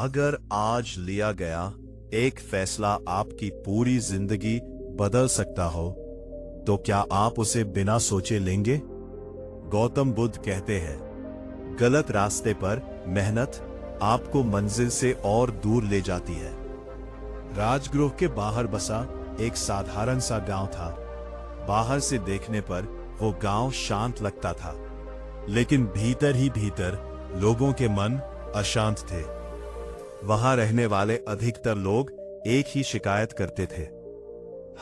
अगर आज लिया गया एक फैसला आपकी पूरी जिंदगी बदल सकता हो, तो क्या आप उसे बिना सोचे लेंगे? गौतम बुद्ध कहते हैं, गलत रास्ते पर मेहनत आपको मंजिल से और दूर ले जाती है। राजगृह के बाहर बसा एक साधारण सा गांव था। बाहर से देखने पर वो गांव शांत लगता था, लेकिन भीतर ही भीतर लोगों के मन अशांत थे। वहां रहने वाले अधिकतर लोग एक ही शिकायत करते थे,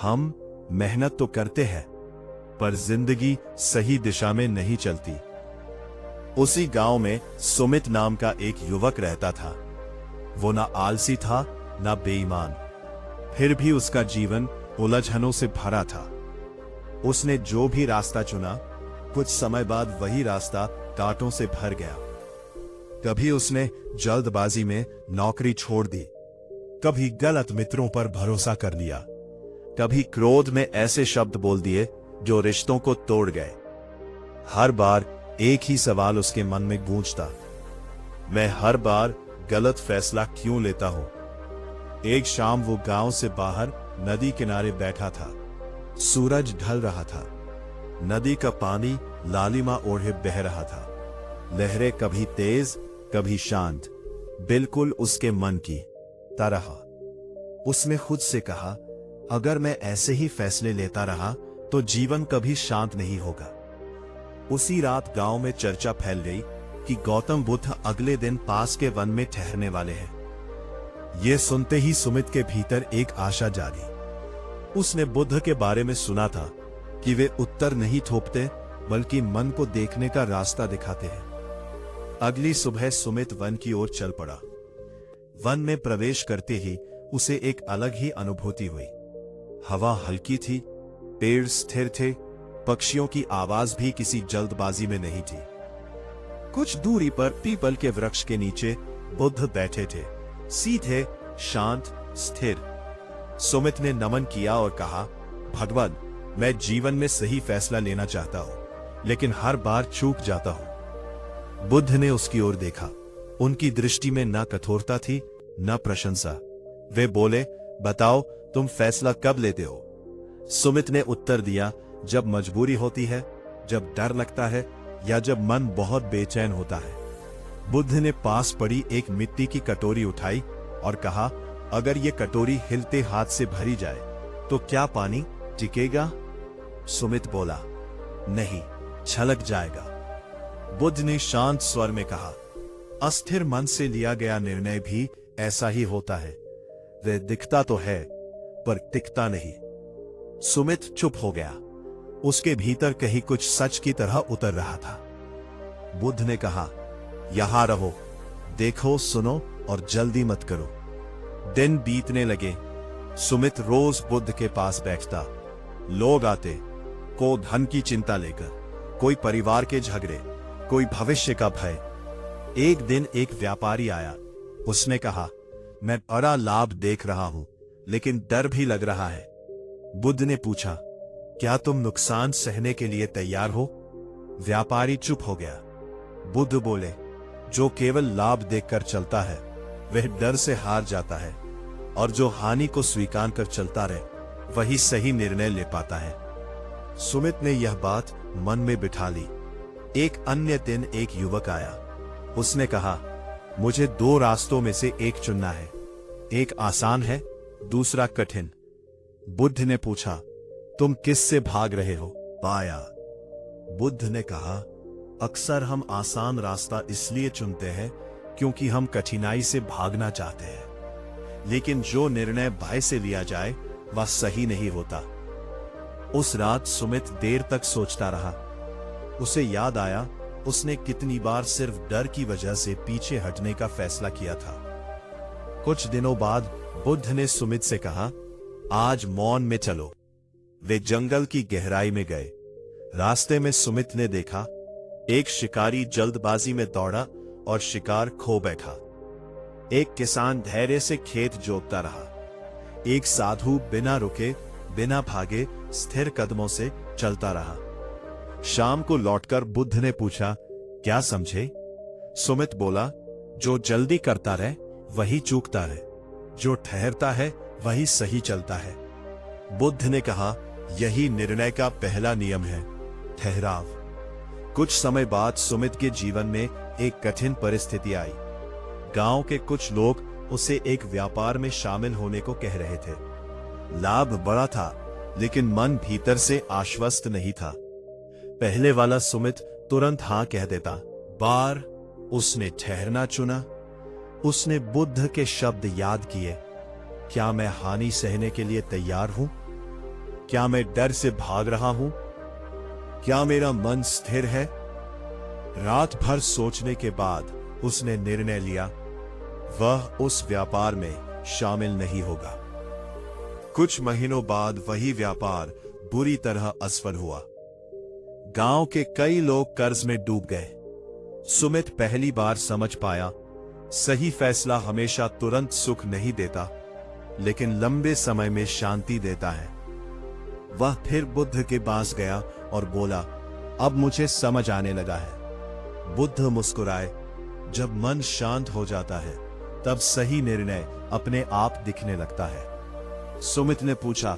हम मेहनत तो करते हैं, पर जिंदगी सही दिशा में नहीं चलती। उसी गांव में सुमित नाम का एक युवक रहता था। वो ना आलसी था, ना बेईमान, फिर भी उसका जीवन उलझनों से भरा था। उसने जो भी रास्ता चुना, कुछ समय बाद वही रास्ता कांटों से भर गया। कभी उसने जल्दबाजी में नौकरी छोड़ दी, कभी गलत मित्रों पर भरोसा कर लिया, कभी क्रोध में ऐसे शब्द बोल दिए जो रिश्तों को तोड़ गए। हर बार एक ही सवाल उसके मन में गूंजता, मैं हर बार गलत फैसला क्यों लेता हूं? एक शाम वो गांव से बाहर नदी किनारे बैठा था। सूरज ढल रहा था। नदी का पानी लालिमा ओढ़े बह रहा था। लहरें कभी तेज, कभी शांत, बिल्कुल उसके मन की तरह। उसने खुद से कहा, अगर मैं ऐसे ही फैसले लेता रहा तो जीवन कभी शांत नहीं होगा। उसी रात गांव में चर्चा फैल गई कि गौतम बुद्ध अगले दिन पास के वन में ठहरने वाले हैं। यह सुनते ही सुमित के भीतर एक आशा जागी। उसने बुद्ध के बारे में सुना था कि वे उत्तर नहीं थोपते, बल्कि मन को देखने का रास्ता दिखाते हैं। अगली सुबह सुमित वन की ओर चल पड़ा। वन में प्रवेश करते ही उसे एक अलग ही अनुभूति हुई। हवा हल्की थी, पेड़ स्थिर थे, पक्षियों की आवाज भी किसी जल्दबाजी में नहीं थी। कुछ दूरी पर पीपल के वृक्ष के नीचे बुद्ध बैठे थे, सीधे, शांत, स्थिर। सुमित ने नमन किया और कहा, भगवान, मैं जीवन में सही फैसला लेना चाहता हूं, लेकिन हर बार चूक जाता हूं। बुद्ध ने उसकी ओर देखा। उनकी दृष्टि में न कठोरता थी, न प्रशंसा। वे बोले, बताओ, तुम फैसला कब लेते हो? सुमित ने उत्तर दिया, जब मजबूरी होती है, जब डर लगता है, या जब मन बहुत बेचैन होता है। बुद्ध ने पास पड़ी एक मिट्टी की कटोरी उठाई और कहा, अगर ये कटोरी हिलते हाथ से भरी जाए तो क्या पानी टिकेगा? सुमित बोला, नहीं, छलक जाएगा। बुद्ध ने शांत स्वर में कहा, अस्थिर मन से लिया गया निर्णय भी ऐसा ही होता है। वह दिखता तो है, पर टिकता नहीं। सुमित चुप हो गया। उसके भीतर कहीं कुछ सच की तरह उतर रहा था। बुद्ध ने कहा, यहां रहो, देखो, सुनो और जल्दी मत करो। दिन बीतने लगे। सुमित रोज बुद्ध के पास बैठता। लोग आते, को धन की चिंता लेकर, कोई परिवार के झगड़े, कोई भविष्य का भय। एक दिन एक व्यापारी आया। उसने कहा, मैं बड़ा लाभ देख रहा हूं, लेकिन डर भी लग रहा है। बुद्ध ने पूछा, क्या तुम नुकसान सहने के लिए तैयार हो? व्यापारी चुप हो गया। बुद्ध बोले, जो केवल लाभ देखकर चलता है वह डर से हार जाता है, और जो हानि को स्वीकार कर चलता रहे वही सही निर्णय ले पाता है। सुमित ने यह बात मन में बिठा ली। एक अन्य दिन एक युवक आया। उसने कहा, मुझे दो रास्तों में से एक चुनना है, एक आसान है, दूसरा कठिन। बुद्ध ने पूछा, तुम किससे भाग रहे हो? पाया। बुद्ध ने कहा, अक्सर हम आसान रास्ता इसलिए चुनते हैं क्योंकि हम कठिनाई से भागना चाहते हैं, लेकिन जो निर्णय भय से लिया जाए वह सही नहीं होता। उस रात सुमित देर तक सोचता रहा। उसे याद आया, उसने कितनी बार सिर्फ डर की वजह से पीछे हटने का फैसला किया था। कुछ दिनों बाद बुद्ध ने सुमित से कहा, आज मौन में चलो। वे जंगल की गहराई में गए। रास्ते में सुमित ने देखा, एक शिकारी जल्दबाजी में दौड़ा और शिकार खो बैठा। एक किसान धैर्य से खेत जोतता रहा। एक साधु बिना रुके, बिना भागे, स्थिर कदमों से चलता रहा। शाम को लौटकर बुद्ध ने पूछा, क्या समझे? सुमित बोला, जो जल्दी करता रहे वही चूकता है, जो ठहरता है वही सही चलता है। बुद्ध ने कहा, यही निर्णय का पहला नियम है, ठहराव। कुछ समय बाद सुमित के जीवन में एक कठिन परिस्थिति आई। गांव के कुछ लोग उसे एक व्यापार में शामिल होने को कह रहे थे। लाभ बड़ा था, लेकिन मन भीतर से आश्वस्त नहीं था। पहले वाला सुमित तुरंत हां कह देता। बार उसने ठहरना चुना। उसने बुद्ध के शब्द याद किए, क्या मैं हानि सहने के लिए तैयार हूं? क्या मैं डर से भाग रहा हूं? क्या मेरा मन स्थिर है? रात भर सोचने के बाद उसने निर्णय लिया, वह उस व्यापार में शामिल नहीं होगा। कुछ महीनों बाद वही व्यापार बुरी तरह असफल हुआ। गांव के कई लोग कर्ज में डूब गए। सुमित पहली बार समझ पाया, सही फैसला हमेशा तुरंत सुख नहीं देता, लेकिन लंबे समय में शांति देता है। वह फिर बुद्ध के पास गया और बोला, अब मुझे समझ आने लगा है। बुद्ध मुस्कुराए, जब मन शांत हो जाता है तब सही निर्णय अपने आप दिखने लगता है। सुमित ने पूछा,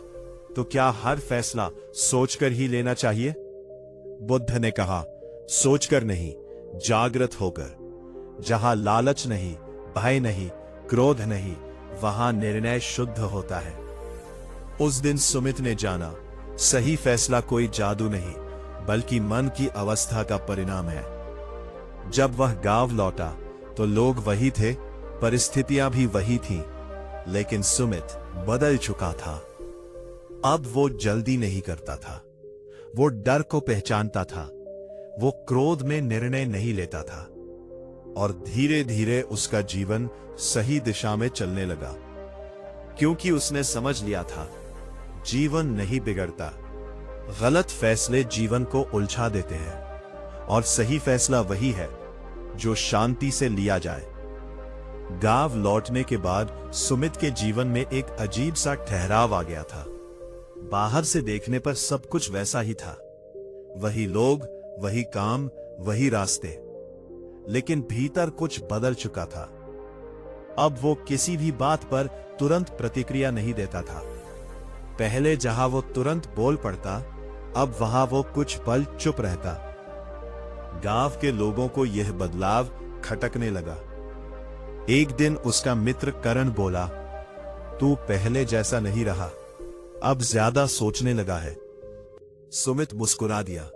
तो क्या हर फैसला सोचकर ही लेना चाहिए? बुद्ध ने कहा, सोचकर नहीं, जागृत होकर। जहां लालच नहीं, भय नहीं, क्रोध नहीं, वहां निर्णय शुद्ध होता है। उस दिन सुमित ने जाना, सही फैसला कोई जादू नहीं, बल्कि मन की अवस्था का परिणाम है। जब वह गांव लौटा तो लोग वही थे, परिस्थितियां भी वही थीं, लेकिन सुमित बदल चुका था। अब वो जल्दी नहीं करता था, वो डर को पहचानता था, वो क्रोध में निर्णय नहीं लेता था, और धीरे धीरे उसका जीवन सही दिशा में चलने लगा। क्योंकि उसने समझ लिया था, जीवन नहीं बिगड़ता, गलत फैसले जीवन को उलझा देते हैं, और सही फैसला वही है जो शांति से लिया जाए। गांव लौटने के बाद सुमित के जीवन में एक अजीब सा ठहराव आ गया था। बाहर से देखने पर सब कुछ वैसा ही था, वही लोग, वही काम, वही रास्ते, लेकिन भीतर कुछ बदल चुका था। अब वो किसी भी बात पर तुरंत प्रतिक्रिया नहीं देता था। पहले जहां वो तुरंत बोल पड़ता, अब वहां वो कुछ पल चुप रहता। गांव के लोगों को यह बदलाव खटकने लगा। एक दिन उसका मित्र करण बोला, तू पहले जैसा नहीं रहा, अब ज्यादा सोचने लगा है। सुमित मुस्कुरा दिया,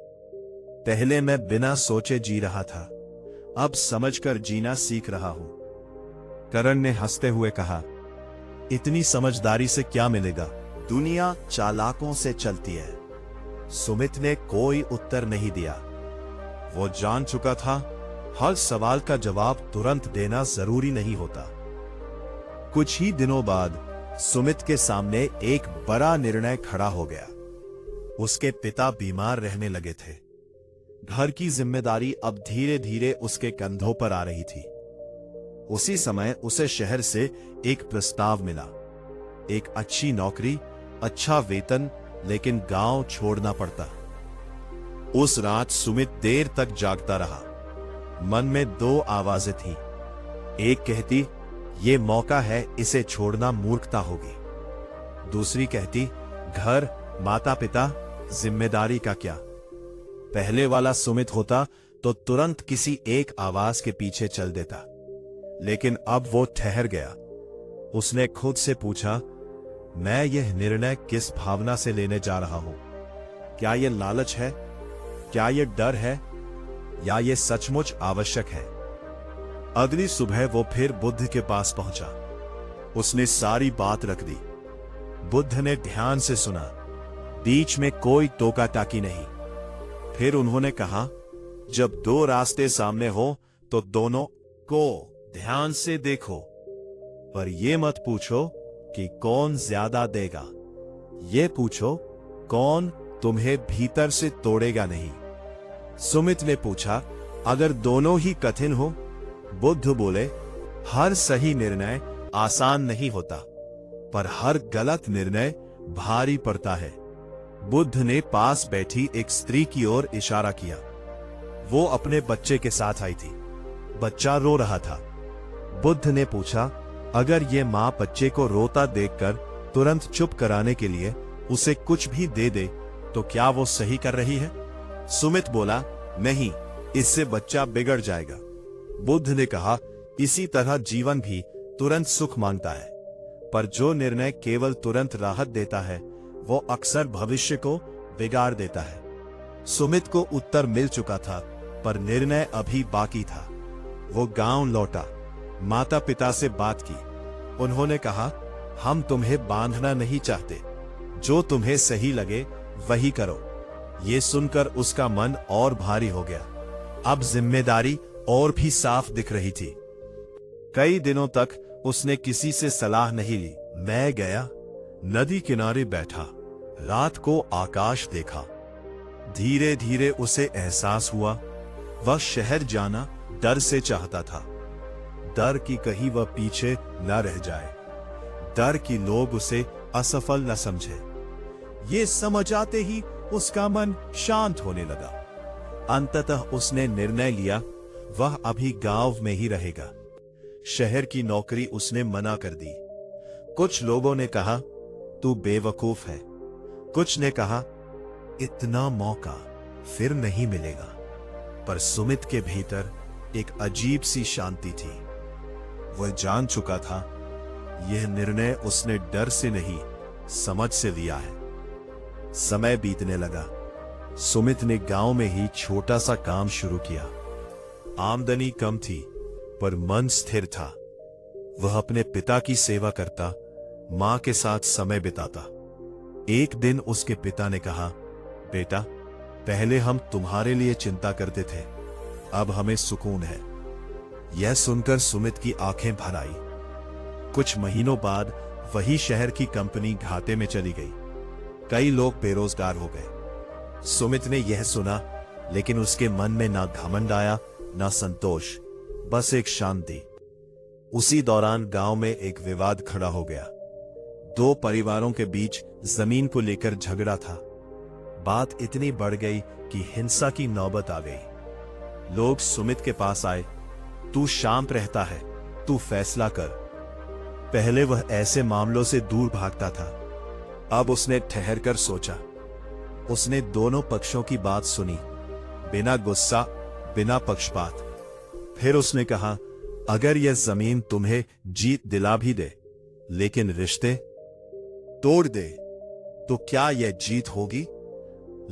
पहले मैं बिना सोचे जी रहा था, अब समझकर जीना सीख रहा हूं। करण ने हंसते हुए कहा, इतनी समझदारी से क्या मिलेगा, दुनिया चालाकों से चलती है। सुमित ने कोई उत्तर नहीं दिया। वो जान चुका था, हर सवाल का जवाब तुरंत देना जरूरी नहीं होता। कुछ ही दिनों बाद सुमित के सामने एक बड़ा निर्णय खड़ा हो गया। उसके पिता बीमार रहने लगे थे। घर की जिम्मेदारी अब धीरे धीरे उसके कंधों पर आ रही थी। उसी समय उसे शहर से एक प्रस्ताव मिला, एक अच्छी नौकरी, अच्छा वेतन, लेकिन गांव छोड़ना पड़ता। उस रात सुमित देर तक जागता रहा। मन में दो आवाजें थीं। एक कहती, ये मौका है, इसे छोड़ना मूर्खता होगी। दूसरी कहती, घर, माता पिता, जिम्मेदारी का क्या। पहले वाला सुमित होता तो तुरंत किसी एक आवाज के पीछे चल देता, लेकिन अब वो ठहर गया। उसने खुद से पूछा, मैं यह निर्णय किस भावना से लेने जा रहा हूं? क्या यह लालच है? क्या यह डर है? या यह सचमुच आवश्यक है? अगली सुबह वो फिर बुद्ध के पास पहुंचा। उसने सारी बात रख दी। बुद्ध ने ध्यान से सुना, बीच में कोई टोका टाकी नहीं। फिर उन्होंने कहा, जब दो रास्ते सामने हो तो दोनों को ध्यान से देखो, पर यह मत पूछो कि कौन ज्यादा देगा, ये पूछो कौन तुम्हें भीतर से तोड़ेगा नहीं। सुमित ने पूछा, अगर दोनों ही कठिन हो? बुद्ध बोले, हर सही निर्णय आसान नहीं होता, पर हर गलत निर्णय भारी पड़ता है। बुद्ध ने पास बैठी एक स्त्री की ओर इशारा किया। वो अपने बच्चे के साथ आई थी। बच्चा रो रहा था। बुद्ध ने पूछा, अगर ये माँ बच्चे को रोता देखकर तुरंत चुप कराने के लिए उसे कुछ भी दे दे तो क्या वो सही कर रही है? सुमित बोला, नहीं, इससे बच्चा बिगड़ जाएगा। बुद्ध ने कहा, इसी तरह जीवन भी तुरंत सुख मांगता है, पर जो निर्णय केवल तुरंत राहत देता है वो अक्सर भविष्य को बिगाड़ देता है। सुमित को उत्तर मिल चुका था, पर निर्णय अभी बाकी था। वो गांव लौटा, माता पिता से बात की। उन्होंने कहा, हम तुम्हें बांधना नहीं चाहते, जो तुम्हें सही लगे वही करो। ये सुनकर उसका मन और भारी हो गया। अब जिम्मेदारी और भी साफ दिख रही थी। कई दिनों तक उसने किसी से सलाह नहीं ली। मैं गया, नदी किनारे बैठा, रात को आकाश देखा। धीरे धीरे उसे एहसास हुआ वह शहर जाना डर से चाहता था। डर कि कहीं वह पीछे न रह जाए, डर कि लोग उसे असफल न समझे। ये समझ आते ही उसका मन शांत होने लगा। अंततः उसने निर्णय लिया वह अभी गांव में ही रहेगा। शहर की नौकरी उसने मना कर दी। कुछ लोगों ने कहा, तू बेवकूफ है। कुछ ने कहा, इतना मौका फिर नहीं मिलेगा। पर सुमित के भीतर एक अजीब सी शांति थी। वह जान चुका था यह निर्णय उसने डर से नहीं, समझ से लिया है। समय बीतने लगा। सुमित ने गांव में ही छोटा सा काम शुरू किया। आमदनी कम थी, पर मन स्थिर था। वह अपने पिता की सेवा करता, मां के साथ समय बिताता। एक दिन उसके पिता ने कहा, बेटा, पहले हम तुम्हारे लिए चिंता करते थे, अब हमें सुकून है। यह सुनकर सुमित की आंखें भर आई। कुछ महीनों बाद वही शहर की कंपनी घाटे में चली गई। कई लोग बेरोजगार हो गए। सुमित ने यह सुना, लेकिन उसके मन में ना घमंड आया ना संतोष, बस एक शांति। उसी दौरान गांव में एक विवाद खड़ा हो गया। दो परिवारों के बीच जमीन को लेकर झगड़ा था। बात इतनी बढ़ गई कि हिंसा की नौबत आ गई। लोग सुमित के पास आए, तू शांत रहता है, तू फैसला कर। पहले वह ऐसे मामलों से दूर भागता था। अब उसने ठहरकर सोचा। उसने दोनों पक्षों की बात सुनी, बिना गुस्सा, बिना पक्षपात। फिर उसने कहा, अगर यह जमीन तुम्हें जीत दिला भी दे, लेकिन रिश्ते तोड़ दे, तो क्या यह जीत होगी?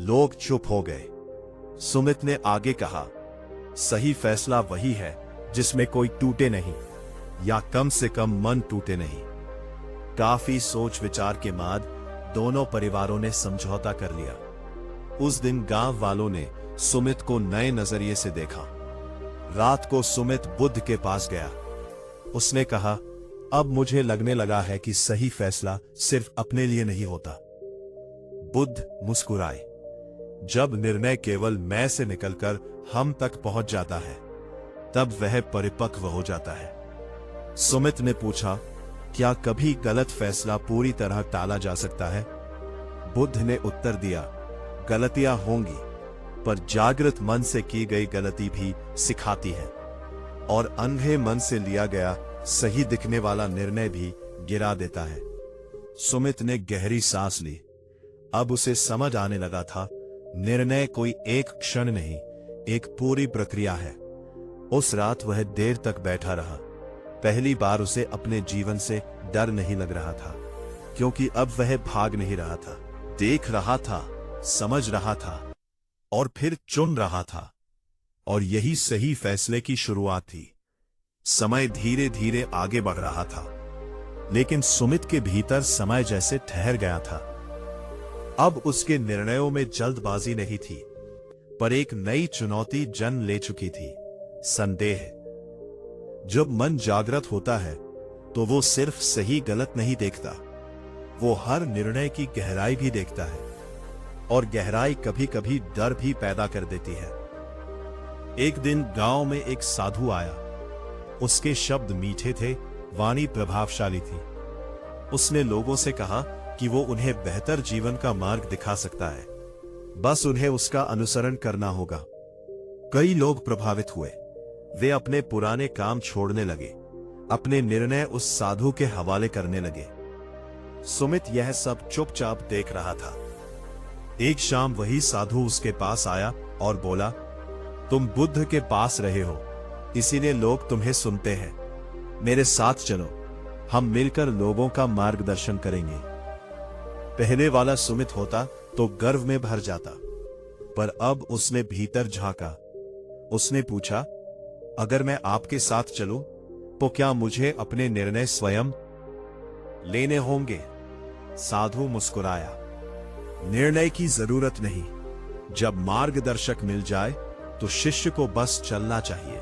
लोग चुप हो गए। सुमित ने आगे कहा, सही फैसला वही है जिसमें कोई टूटे नहीं, या कम से कम मन टूटे नहीं। काफी सोच विचार के बाद दोनों परिवारों ने समझौता कर लिया। उस दिन गांव वालों ने सुमित को नए नजरिए से देखा। रात को सुमित बुद्ध के पास गया। उसने कहा, अब मुझे लगने लगा है कि सही फैसला सिर्फ अपने लिए नहीं होता। बुद्ध मुस्कुराए। जब निर्णय केवल मैं से निकलकर हम तक पहुंच जाता है, तब वह परिपक्व हो जाता है। सुमित ने पूछा, क्या कभी गलत फैसला पूरी तरह टाला जा सकता है? बुद्ध ने उत्तर दिया, गलतियां होंगी, पर जागृत मन से की गई गलती भी सिखाती है, और अंधे मन से लिया गया सही दिखने वाला निर्णय भी गिरा देता है। सुमित ने गहरी सांस ली। अब उसे समझ आने लगा था, निर्णय कोई एक क्षण नहीं, एक पूरी प्रक्रिया है। उस रात वह देर तक बैठा रहा। पहली बार उसे अपने जीवन से डर नहीं लग रहा था, क्योंकि अब वह भाग नहीं रहा था, देख रहा था, समझ रहा था और फिर चुन रहा था। और यही सही फैसले की शुरुआत थी। समय धीरे धीरे आगे बढ़ रहा था, लेकिन सुमित के भीतर समय जैसे ठहर गया था। अब उसके निर्णयों में जल्दबाजी नहीं थी, पर एक नई चुनौती जन्म ले चुकी थी, संदेह। जब मन जागृत होता है तो वो सिर्फ सही गलत नहीं देखता, वो हर निर्णय की गहराई भी देखता है, और गहराई कभी कभी डर भी पैदा कर देती है। एक दिन गांव में एक साधु आया। उसके शब्द मीठे थे, वाणी प्रभावशाली थी। उसने लोगों से कहा कि वो उन्हें बेहतर जीवन का मार्ग दिखा सकता है, बस उन्हें उसका अनुसरण करना होगा। कई लोग प्रभावित हुए। वे अपने पुराने काम छोड़ने लगे, अपने निर्णय उस साधु के हवाले करने लगे। सुमित यह सब चुपचाप देख रहा था। एक शाम वही साधु उसके पास आया और बोला, तुम बुद्ध के पास रहे हो, इसीलिए लोग तुम्हें सुनते हैं। मेरे साथ चलो, हम मिलकर लोगों का मार्गदर्शन करेंगे। पहले वाला सुमित होता तो गर्व में भर जाता, पर अब उसने भीतर झांका। उसने पूछा, अगर मैं आपके साथ चलूं, तो क्या मुझे अपने निर्णय स्वयं लेने होंगे? साधु मुस्कुराया, निर्णय की जरूरत नहीं, जब मार्गदर्शक मिल जाए तो शिष्य को बस चलना चाहिए।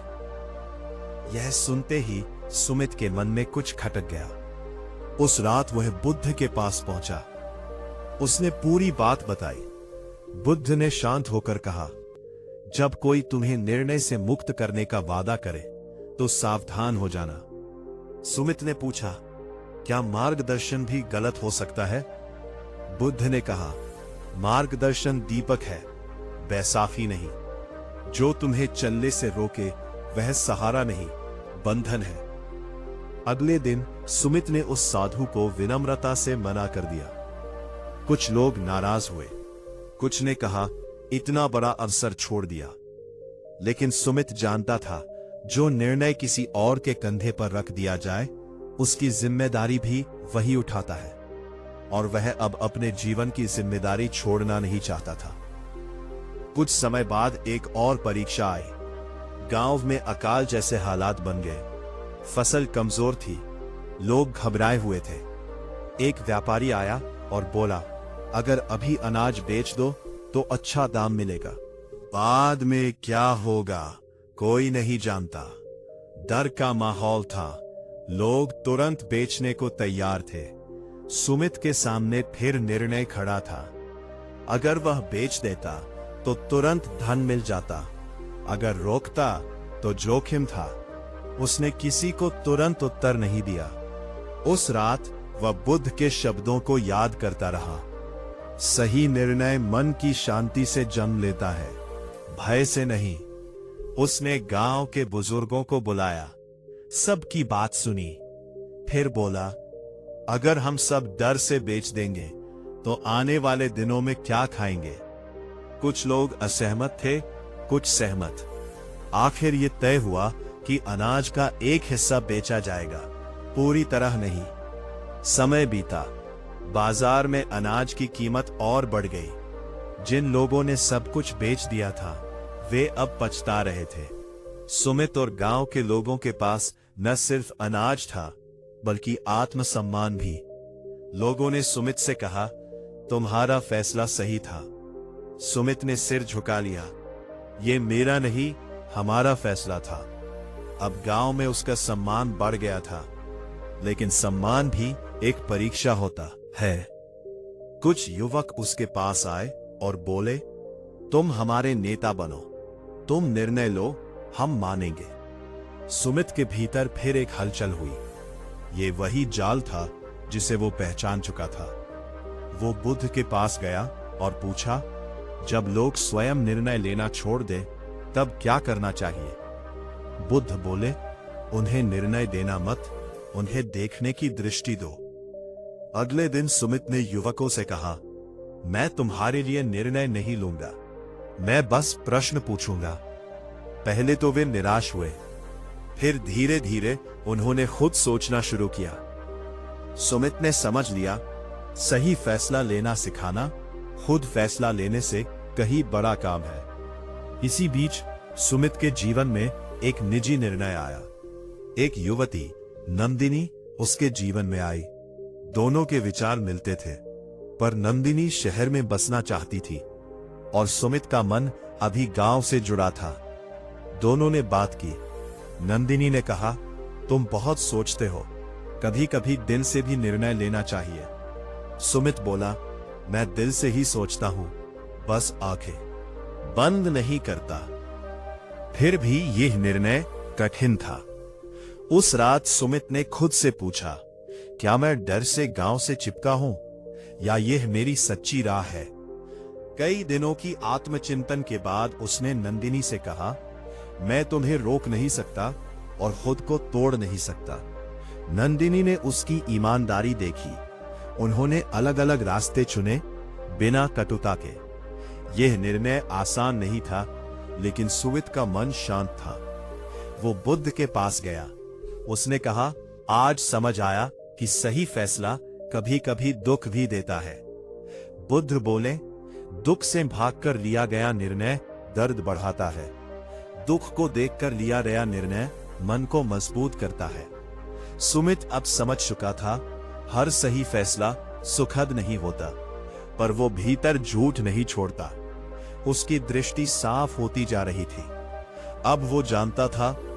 यह सुनते ही सुमित के मन में कुछ खटक गया। उस रात वह बुद्ध के पास पहुंचा। उसने पूरी बात बताई। बुद्ध ने शांत होकर कहा, जब कोई तुम्हें निर्णय से मुक्त करने का वादा करे तो सावधान हो जाना। सुमित ने पूछा, क्या मार्गदर्शन भी गलत हो सकता है? बुद्ध ने कहा, मार्गदर्शन दीपक है, बैसाखी नहीं। जो तुम्हें चलने से रोके वह सहारा नहीं, बंधन है। अगले दिन सुमित ने उस साधु को विनम्रता से मना कर दिया। कुछ लोग नाराज हुए, कुछ ने कहा, इतना बड़ा अवसर छोड़ दिया। लेकिन सुमित जानता था, जो निर्णय किसी और के कंधे पर रख दिया जाए, उसकी जिम्मेदारी भी वही उठाता है, और वह अब अपने जीवन की जिम्मेदारी छोड़ना नहीं चाहता था। कुछ समय बाद एक और परीक्षा आई। गांव में अकाल जैसे हालात बन गए। फसल कमजोर थी, लोग घबराए हुए थे। एक व्यापारी आया और बोला, अगर अभी अनाज बेच दो तो अच्छा दाम मिलेगा, बाद में क्या होगा कोई नहीं जानता। डर का माहौल था, लोग तुरंत बेचने को तैयार थे। सुमित के सामने फिर निर्णय खड़ा था। अगर वह बेच देता तो तुरंत धन मिल जाता, अगर रोकता तो जोखिम था। उसने किसी को तुरंत उत्तर नहीं दिया। उस रात वह बुद्ध के शब्दों को याद करता रहा, सही निर्णय मन की शांति से जन्म लेता है, भय से नहीं। उसने गांव के बुजुर्गों को बुलाया, सबकी बात सुनी, फिर बोला, अगर हम सब डर से बेच देंगे तो आने वाले दिनों में क्या खाएंगे? कुछ लोग असहमत थे, कुछ सहमत। आखिर ये तय हुआ कि अनाज का एक हिस्सा बेचा जाएगा, पूरी तरह नहीं। समय बीता, बाजार में अनाज की कीमत और बढ़ गई। जिन लोगों ने सब कुछ बेच दिया था, वे अब पछता रहे थे। सुमित और गांव के लोगों के पास न सिर्फ अनाज था, बल्कि आत्मसम्मान भी। लोगों ने सुमित से कहा, तुम्हारा फैसला सही था। सुमित ने सिर झुका लिया, ये मेरा नहीं, हमारा फैसला था। अब गांव में उसका सम्मान बढ़ गया था, लेकिन सम्मान भी एक परीक्षा होता है। कुछ युवक उसके पास आए और बोले, तुम हमारे नेता बनो, तुम निर्णय लो, हम मानेंगे। सुमित के भीतर फिर एक हलचल हुई। ये वही जाल था जिसे वो पहचान चुका था। वो बुद्ध के पास गया और पूछा, जब लोग स्वयं निर्णय लेना छोड़ दे तब क्या करना चाहिए? बुद्ध बोले, उन्हें निर्णय देना मत, उन्हें देखने की दृष्टि दो। अगले दिन सुमित ने युवकों से कहा, मैं तुम्हारे लिए निर्णय नहीं लूंगा, मैं बस प्रश्न पूछूंगा। पहले तो वे निराश हुए, फिर धीरे धीरे उन्होंने खुद सोचना शुरू किया। सुमित ने समझ लिया, सही फैसला लेना सिखाना खुद फैसला लेने से कहीं बड़ा काम है। इसी बीच सुमित के जीवन में एक निजी निर्णय आया। एक युवती नंदिनी उसके जीवन में आई। दोनों के विचार मिलते थे, पर नंदिनी शहर में बसना चाहती थी और सुमित का मन अभी गांव से जुड़ा था। दोनों ने बात की। नंदिनी ने कहा, तुम बहुत सोचते हो, कभी कभी दिल से भी निर्णय लेना चाहिए। सुमित बोला, मैं दिल से ही सोचता हूं, बस आंखें बंद नहीं करता। फिर भी यह निर्णय कठिन था। उस रात सुमित ने खुद से पूछा, क्या मैं डर से गांव से चिपका हूं, या यह मेरी सच्ची राह है? कई दिनों की आत्मचिंतन के बाद उसने नंदिनी से कहा, मैं तुम्हें रोक नहीं सकता और खुद को तोड़ नहीं सकता, नंदिनी ने उसकी ईमानदारी देखी। उन्होंने अलग अलग रास्ते चुने, बिना कटुता के। यह निर्णय आसान नहीं था, लेकिन सुवित का मन शांत था। वो बुद्ध के पास गया। उसने कहा, आज समझ आया कि सही फैसला कभी कभी दुख भी देता है। बुद्ध बोले, दुख से भागकर लिया गया निर्णय दर्द बढ़ाता है। दुख को देखकर लिया गया निर्णय मन को मजबूत करता है। सुमित अब समझ चुका था, हर सही फैसला सुखद नहीं होता, पर वो भीतर झूठ नहीं छोड़ता। उसकी दृष्टि साफ होती जा रही थी। अब वो जानता था